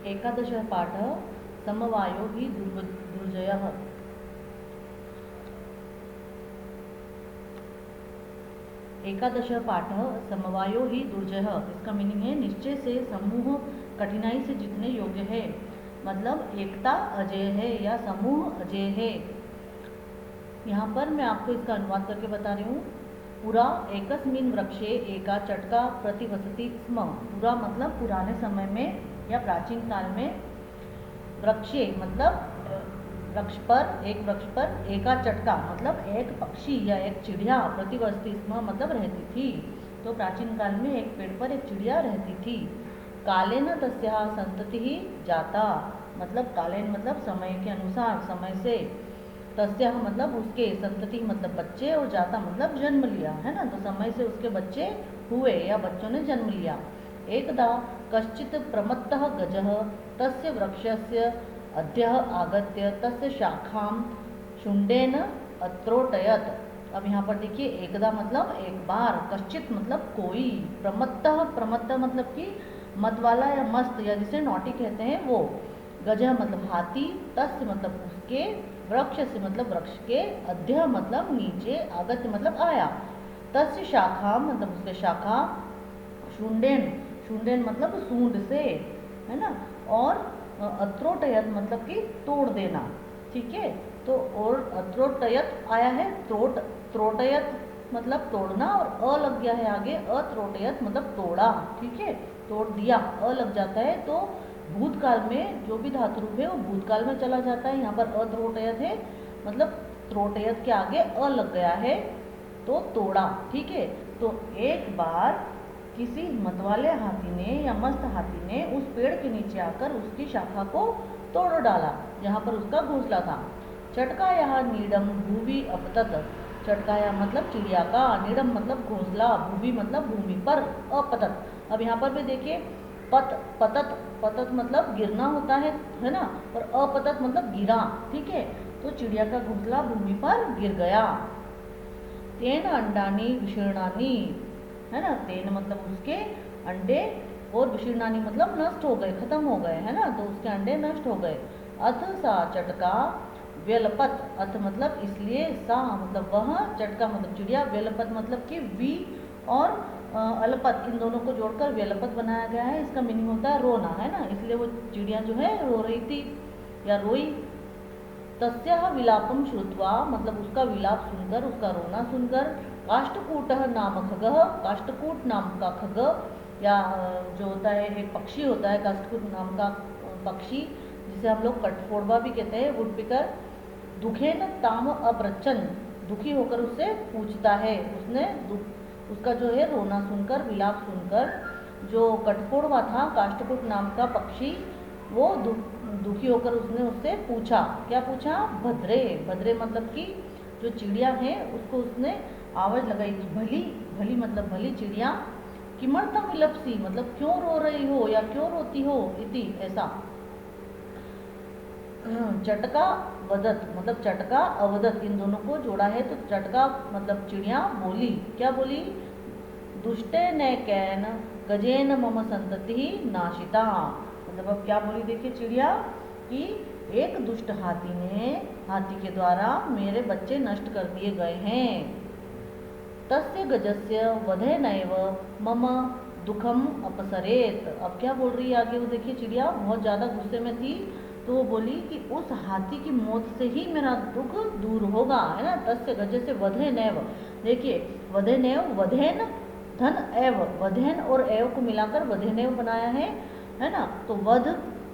एकादशः पाठः समवायो हि दुर्जयः। एकादशः पाठः समवायो ही दुर्जय। इसका मीनिंग है निश्चय से समूह कठिनाई से जीतने योग्य है। मतलब एकता अजय है या समूह अजय है। यहाँ पर मैं आपको इसका अनुवाद करके बता रही हूँ। पुरा एकस्मिन् वृक्षे एका चटका प्रतिवसति स्म। पुरा मतलब पुराने समय में या प्राचीन काल में, वृक्षे मतलब वृक्ष पर एका चटका मतलब एक पक्षी या एक चिड़िया, प्रतिवसति स्म मतलब रहती थी। तो प्राचीन काल में एक पेड़ पर एक चिड़िया रहती थी। कालेन तस्याः संततिः जाता, मतलब कालेन मतलब समय के अनुसार, समय से, तस्याः मतलब उसके, संतति मतलब बच्चे, और जाता मतलब जन्म लिया, है ना। तो समय से उसके बच्चे हुए या बच्चों ने जन्म लिया। एकदा कश्चित् प्रमत्तः गजः तस्य वृक्षस्य अध्यः आगत्य तस्य शाखां शुण्डेन अत्रोटयत्। अब यहाँ पर देखिए, एकदा मतलब एक बार, कश्चित मतलब कोई, प्रमत्तः, प्रमत्तः मतलब कि मत वाला या मस्त, या जिसे नौटी कहते हैं वो, गजः मतलब हाथी, तस्य मतलब उसके, वृक्ष से मतलब वृक्ष के, अध्यः मतलब नीचे, आगत्य मतलब आया, तस्य शाखा मतलब उसके शाखा, शुण्डेन, शुण्डेन मतलब सूंड से, है ना, और अत्रोटयत मतलब कि तोड़ देना, ठीक है। तो और अत्रोटयत आया है, त्रोटयत मतलब तोड़ना, और अ लग गया है आगे, अत्रोटयत मतलब तोड़ा, ठीक है, तोड़ दिया, अ लग जाता है तो भूतकाल में जो भी धातु रूप है वो भूतकाल में चला जाता है। यहाँ पर अत्रोटयत है मतलब त्रोटयत के आगे अ लग गया है तो तोड़ा, ठीक है। तो एक बार किसी हिम्मत वाले हाथी ने या मस्त हाथी ने उस पेड़ के नीचे आकर उसकी शाखा को तोड़ डाला जहाँ पर उसका घोंसला था। चटकाया नीडम भूवि अपतत, चटकाया मतलब चिड़िया का, नीडम मतलब घोंसला, भूवि मतलब भूमि पर, अपतत। अब यहाँ पर भी देखिए, पतत, पतत मतलब गिरना होता है ना, और अपतत मतलब गिरा, ठीक है। तो चिड़िया का घोंसला भूमि पर गिर गया। तेन अंडानी विशीर्णानी, है ना, तेन मतलब उसके अंडे, और विशीर्णानी मतलब नष्ट हो गए, खत्म हो गए, है ना, तो उसके अंडे नष्ट हो गए। अथ सा चटका व्यलपत, अथ मतलब इसलिए, सा मतलब वह, चटका मतलब चिड़िया, व्यलपत मतलब कि वी और अलपत इन दोनों को जोड़कर व्यलपत बनाया गया है। इसका मीनिंग होता है रोना, है ना, इसलिए वो चिड़िया जो है रो रही थी या रोई। तस्याः विलापम श्रुत्वा मतलब उसका विलाप सुनकर, उसका रोना सुनकर, काष्ठकूटः नाम खगः, काष्ठकूट नाम का खग या जो होता है एक पक्षी होता है, काष्ठकूट नाम का पक्षी, जिसे हम लोग कटफोड़वा भी कहते हैं, वुडपिकर, दुखेन ताम अप्रचन, दुखी होकर उससे पूछता है। उसने उसका जो है रोना सुनकर, विलाप सुनकर, जो कटफोड़वा था, काष्ठकूट नाम का पक्षी, वो दुखी होकर उसने उससे पूछा, क्या पूछा, भद्रे, भद्रे मतलब कि जो चिड़िया है उसको उसने आवाज लगाई, भली, भली मतलब भली चिड़िया, किमर्थम विलपसी मतलब क्यों रो रही हो या क्यों रोती हो, इति ऐसा। चटका वदत मतलब चटका अवदत, इन दोनों को जोड़ा है तो चटका मतलब चिड़िया बोली, क्या बोली, दुष्टे न कैन गजेन मम संतति नाशिता। मतलब अब क्या बोली, देखिए चिड़िया कि एक दुष्ट हाथी ने, हाथी के द्वारा मेरे बच्चे नष्ट कर दिए गए हैं। तस्य गजस्य वधे नैव मम दुखम अपसरेत। अब क्या बोल रही है आगे, वो देखिए चिड़िया बहुत ज़्यादा गुस्से में थी, तो वो बोली कि उस हाथी की मौत से ही मेरा दुख दूर होगा, है ना। तस्य गज से वधे नैव, देखिए वधे नैव, वधेन धन एव, वधेन और एव को मिलाकर वधेनेव बनाया है ना। तो वध,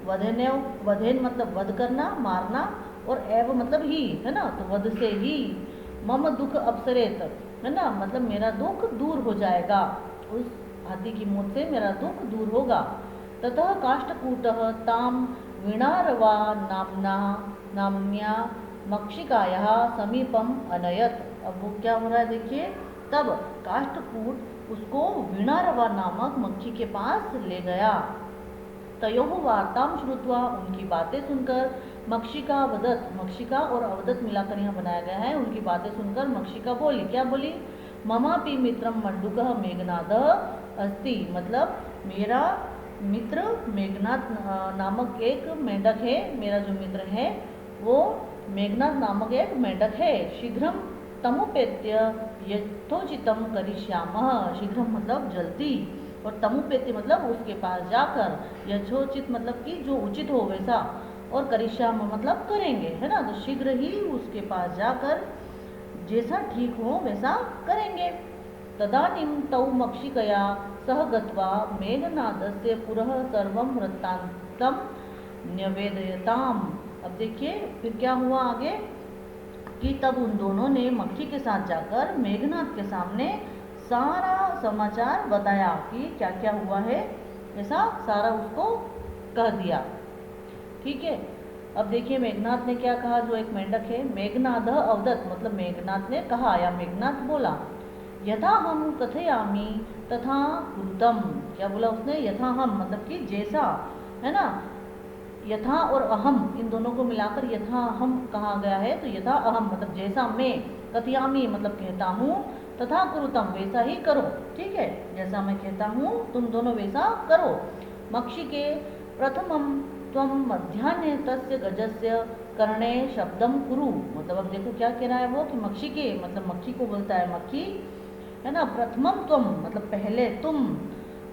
वधेनेव, वधेन मतलब वध करना, मारना, और एव मतलब ही, है ना, तो वध से ही, मम दुख अपसरेत, है ना, मतलब मेरा दुख दूर हो जाएगा, उस हाथी की मौत से मेरा दुख दूर होगा। ततः काष्ठकूटः ताम वीणारवा नामना नाम्या मक्षिकायाः समीपम अनयत। अब वो क्या हो रहा है देखिए, तब काष्ठकूट उसको वीणारवा नामक मक्षी के पास ले गया। तयोः वार्ताम श्रुत्वा उनकी बातें सुनकर, मक्षिका वदत, मक्षिका और अवदत मिलाकर यहाँ बनाया गया है, उनकी बातें सुनकर मक्षिका बोली, क्या बोली, ममापि मित्रम मंडूकः मेघनादः अस्ति, मतलब मेरा मित्र मेघनाथ नामक एक मेंढक है। मेरा जो मित्र है वो मेघनाथ नामक एक मेंढक है। शीघ्रम तमुपेत्य यथोचितम करिष्यामः। शीघ्रम मतलब जल्दी, और तमुपेत्य मतलब उसके पास जाकर, यथोचित मतलब कि जो उचित हो वैसा, और करिष्यामः मतलब करेंगे, है ना। तो शीघ्र ही उसके पास जाकर जैसा ठीक हो वैसा करेंगे। तदानीं तौ मक्षिकया सह गत्वा मेघनादस्य पुरः सर्वं वृत्तान्तं न्यवेदयताम्। अब देखिए फिर क्या हुआ आगे कि तब उन दोनों ने मक्खी के साथ जाकर मेघनाद के सामने सारा समाचार बताया कि क्या क्या हुआ है, ऐसा सारा उसको कह दिया। ठीक है। अब देखिए मेघनाथ ने क्या कहा, जो एक मेंढक है, मेघनाद अवदत मतलब मेघनाथ ने कहा या मेघनाथ बोला, यथा हम कथयामी तथा कुरुतम। क्या बोला उसने, यथा हम मतलब कि जैसा, है ना। यथा और अहम इन दोनों को मिलाकर यथा अहम कहा गया है। तो यथा अहम मतलब जैसा मैं, कथयामी मतलब कहता हूँ, तथा कुरुतम वैसा ही करो। ठीक है, जैसा मैं कहता हूँ तुम दोनों वैसा करो। मक्षी के प्रथमम त्वं मध्याह्ने तस्य गजस्य कर्णे शब्दम कुरु। मतलब अब देखो क्या कह रहा है वो कि मक्षी के मतलब मक्खी को बोलता है, मक्खी है ना। प्रथमम त्वम मतलब पहले तुम,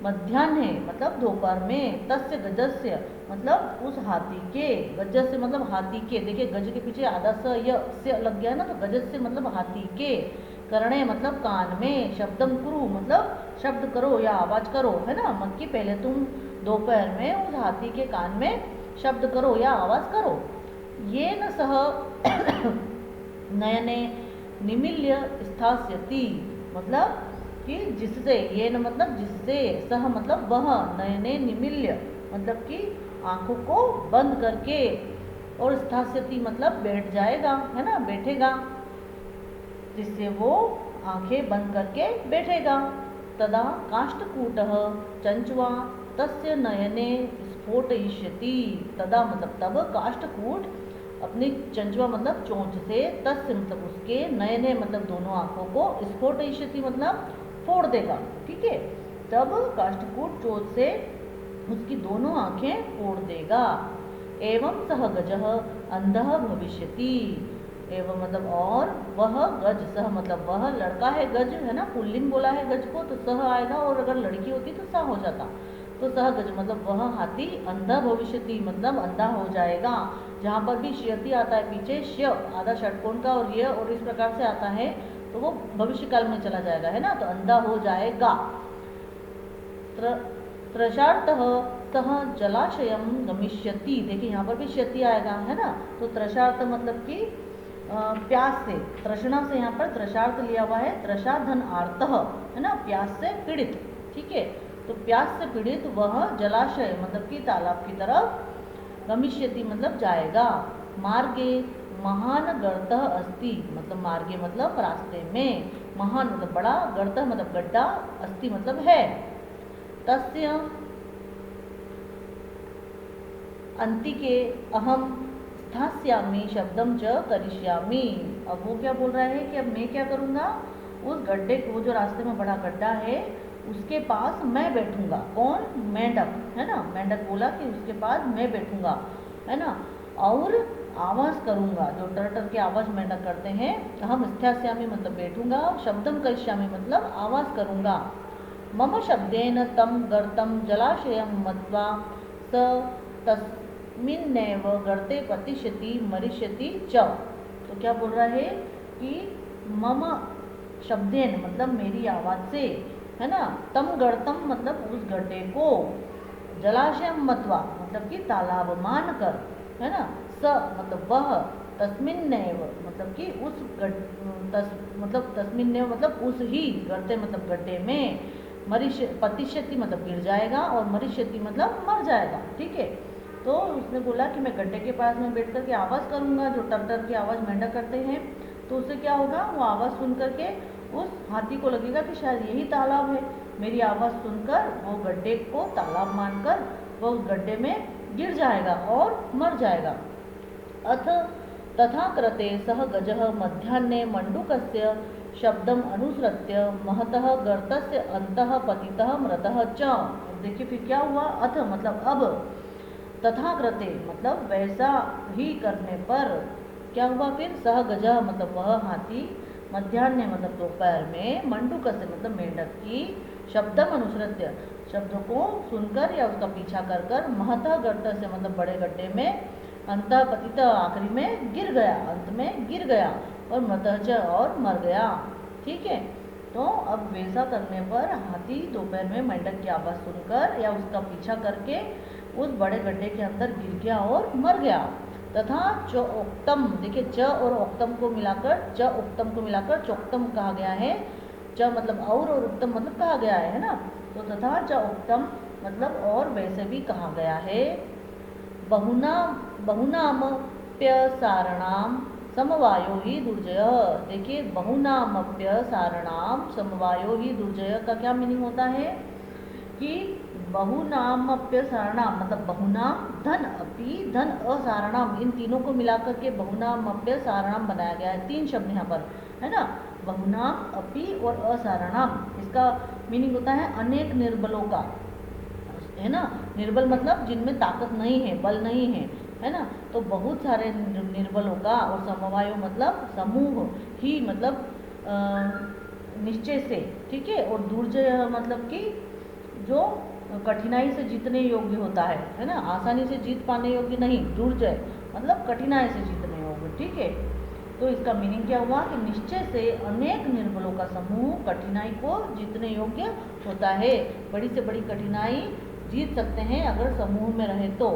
मध्याह्ने मतलब दोपहर में, तस्य गजस्य मतलब उस हाथी के, गजस्य मतलब हाथी के। देखिए गज के पीछे आधा से लग गया ना, तो गजस्य मतलब हाथी के, करणे मतलब कान में, शब्दम कुरु मतलब शब्द करो या आवाज करो, है ना। मक्खी पहले तुम दोपहर में उस हाथी के कान में शब्द करो या आवाज करो। ये न सह नयने निमिल्य स्थास्यति मतलब कि जिससे, ये न मतलब जिससे, सह मतलब वह, नयने निमिल्य मतलब कि आंखों को बंद करके, और स्थास्यति मतलब बैठ जाएगा, है ना, बैठेगा, जिससे वो आंखें बंद करके बैठेगा। तदा काष्ठकूटः चंचुआ तस्य नयने स्फोटयिष्यति। तदा मतलब तब काष्ठकूट अपनी चंचुआ मतलब चोंच से, तस्य मतलब उसके, नयने मतलब दोनों आंखों को, स्फोटयिष्यति मतलब फोड़ देगा। ठीक है, तब काष्ठकूट चोंच से उसकी दोनों आंखें फोड़ देगा। एवं सह गजः अंधः भविष्यति। एवं मतलब और वह गज, सह मतलब वह लड़का है, गज है ना, पुल्लिंग बोला है गज को तो सह आएगा, और अगर लड़की होती तो सा हो जाता। तो सह गज मतलब वह हाथी अंधा भविष्यति मतलब अंधा हो जाएगा। जहाँ पर भी श्यति आता है पीछे, श्य आधा षटकोण का और ये और इस प्रकार से आता है, तो वो भविष्य काल में चला जाएगा, है ना, तो अंधा हो जाएगा। त्रषार्थः सह जलाशयम गमिष्यति। देखिए यहाँ पर भी क्षति आएगा, है ना। तो त्रषार्थ मतलब कि प्यास से, तृष्णा से यहाँ पर त्रषार्थ लिया हुआ है, त्रषाधन आर्तः, है ना, प्यास से पीड़ित। ठीक है, तो प्यास से पीड़ित वह जलाशय मतलब कि तालाब की तरफ, गमिष्यति मतलब जाएगा। मार्गे महान गर्तः अस्ति मतलब मार्गे मतलब रास्ते में, महान मतलब बड़ा, गर्तः मतलब गड्ढा, अस्ति मतलब है। तस्य अंतिके अहम स्थास्यामि शब्दम च करिष्यामि। अब वो क्या बोल रहा है कि अब मैं क्या करूँगा, उस गड्ढे को, वो जो रास्ते में बड़ा गड्ढा है उसके पास मैं बैठूंगा। कौन, मेंढक, है ना। मेंढक बोला कि उसके पास मैं बैठूंगा, है ना, और आवाज़ करूँगा, जो टर टर के आवाज़ मेंढक करते हैं। अहम स्थास्यामि मतलब बैठूंगा, शब्दम करिष्यामि मतलब आवाज़ करूँगा। मम शब्देन तम गर्तम जलाशयम मत्वा स तस्मिन्नेव गर्ते पतिष्यति मरिष्यति च। तो क्या बोल रहा है कि मम शब्देन मतलब मेरी आवाज़ से, है ना, तम गर्तम मतलब उस गड्ढे को, जलाशयम मत्वा मतलब कि तालाब मान कर, है ना, स मतलब वह, तस्मिन्नेव मतलब कि उस मतलब तस्मिन्नेव मतलब उस ही, गर्ते मतलब गड्ढे में, पतिष्यति मतलब गिर जाएगा, और मरिष्यति मतलब मर जाएगा। ठीक है, तो उसने बोला कि मैं गड्ढे के पास में बैठ करके आवाज़ करूँगा, जो टर टर की आवाज़ मेंढक करते हैं। तो उससे क्या होगा, वो आवाज़ सुन करके उस हाथी को लगेगा कि शायद यही तालाब है। मेरी आवाज़ सुनकर वो गड्ढे को तालाब मानकर वो उस गड्ढे में गिर जाएगा और मर जाएगा। अथ तथा कृते सह गजः मध्याह्ने मण्डूकस्य शब्दम अनुसृत्य महतः गर्तस्य अन्तः पतितः मृतः च। देखिए फिर क्या हुआ, अथ मतलब अब, तथा कृते मतलब वैसा ही करने पर क्या हुआ फिर, सह गजः मतलब वह हाथी, मध्याह्न मतलब दोपहर में, मंडूक से मतलब मेंढक की, शब्दम अनुसृत्य शब्द को सुनकर या उसका पीछा कर कर, महतः गर्त से मतलब बड़े गड्ढे में, अंतः पतित आखिरी में गिर गया, अंत में गिर गया, और मृतः और मर गया। ठीक है, तो अब वैसा करने पर हाथी दोपहर में मेंढक की आवाज़ सुनकर या उसका पीछा करके उस बड़े गड्ढे के अंदर गिर गया और मर गया। तथा चोक्तम, देखिए च और ओक्तम को मिलाकर, च उक्तम को मिलाकर चोक्तम कहा गया है। च मतलब और उत्तम मतलब कहा गया है ना, तो तथा च उक्तम मतलब और वैसे भी कहा गया है। बहुनामप्यसारणाम समवायो ही दुर्जय, देखिए बहुनामप्यसारणाम समवायो ही दुर्जय का क्या मीनिंग होता है कि बहुनामप्यसारणाम मतलब बहुनाम धन अपि धन असारणाम, इन तीनों को मिलाकर के बहुनामप्यसारणाम बनाया गया है। तीन शब्द यहाँ पर है ना, बहुनाम अपि और असारणाम, इसका मीनिंग होता है अनेक निर्बलों का, है ना। निर्बल मतलब जिनमें ताकत नहीं है, बल नहीं है ना, तो बहुत सारे निर्बलों का, और समवायो मतलब समूह ही मतलब निश्चय से, ठीक है, और दुर्जय मतलब कि जो कठिनाई से जीतने योग्य होता है ना, आसानी से जीत पाने योग्य नहीं, दुर्जय मतलब कठिनाई से जीतने योग्य। ठीक है, तो इसका मीनिंग क्या हुआ कि निश्चय से अनेक निर्बलों का समूह कठिनाई को जीतने योग्य होता है। बड़ी से बड़ी कठिनाई जीत सकते हैं अगर समूह में रहे तो।